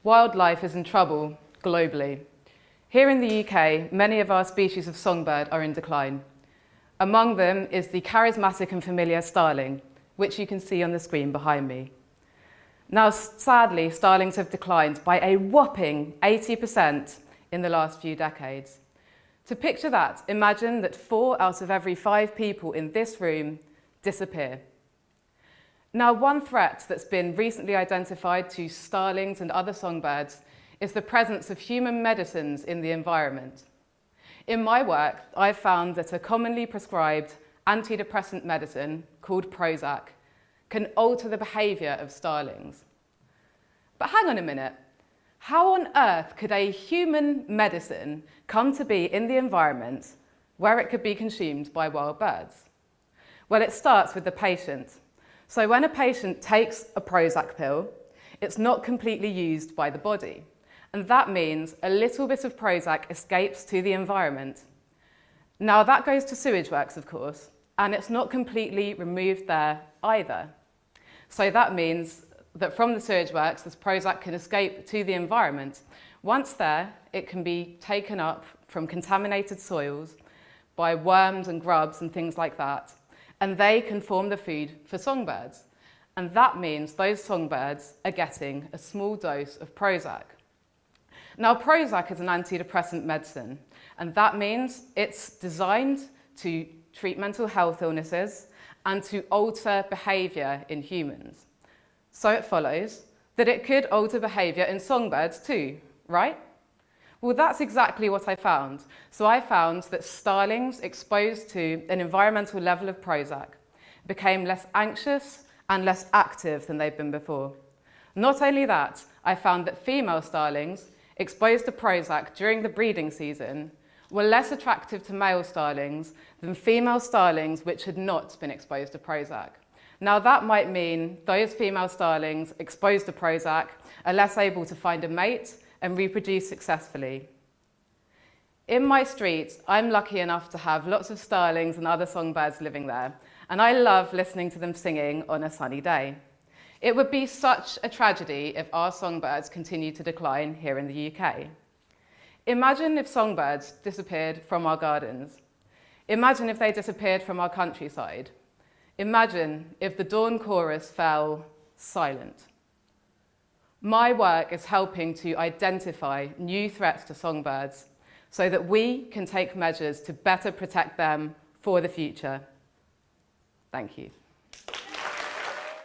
Wildlife is in trouble globally. Here in the UK, many of our species of songbird are in decline. Among them is the charismatic and familiar starling, which you can see on the screen behind me. Now, sadly, starlings have declined by a whopping 80% in the last few decades. To picture that, imagine that 4 out of every 5 people in this room disappear. Now, one threat that's been recently identified to starlings and other songbirds is the presence of human medicines in the environment. In my work, I've found that a commonly prescribed antidepressant medicine called Prozac can alter the behaviour of starlings. But hang on a minute. How on earth could a human medicine come to be in the environment where it could be consumed by wild birds? Well, it starts with the patient. So when a patient takes a Prozac pill, it's not completely used by the body. And that means a little bit of Prozac escapes to the environment. Now, that goes to sewage works, of course, and it's not completely removed there either. So that means that from the sewage works, this Prozac can escape to the environment. Once there, it can be taken up from contaminated soils by worms and grubs and things like that, and they can form the food for songbirds. And that means those songbirds are getting a small dose of Prozac. Now, Prozac is an antidepressant medicine, and that means it's designed to treat mental health illnesses and to alter behaviour in humans. So it follows that it could alter behaviour in songbirds too, right? Well, that's exactly what I found. So I found that starlings exposed to an environmental level of Prozac became less anxious and less active than they'd been before. Not only that, I found that female starlings exposed to Prozac during the breeding season were less attractive to male starlings than female starlings which had not been exposed to Prozac. Now, that might mean those female starlings exposed to Prozac are less able to find a mate and reproduce successfully. In my street, I'm lucky enough to have lots of starlings and other songbirds living there, and I love listening to them singing on a sunny day. It would be such a tragedy if our songbirds continue to decline here in the UK. Imagine if songbirds disappeared from our gardens. Imagine if they disappeared from our countryside. Imagine if the dawn chorus fell silent. My work is helping to identify new threats to songbirds so that we can take measures to better protect them for the future. Thank you.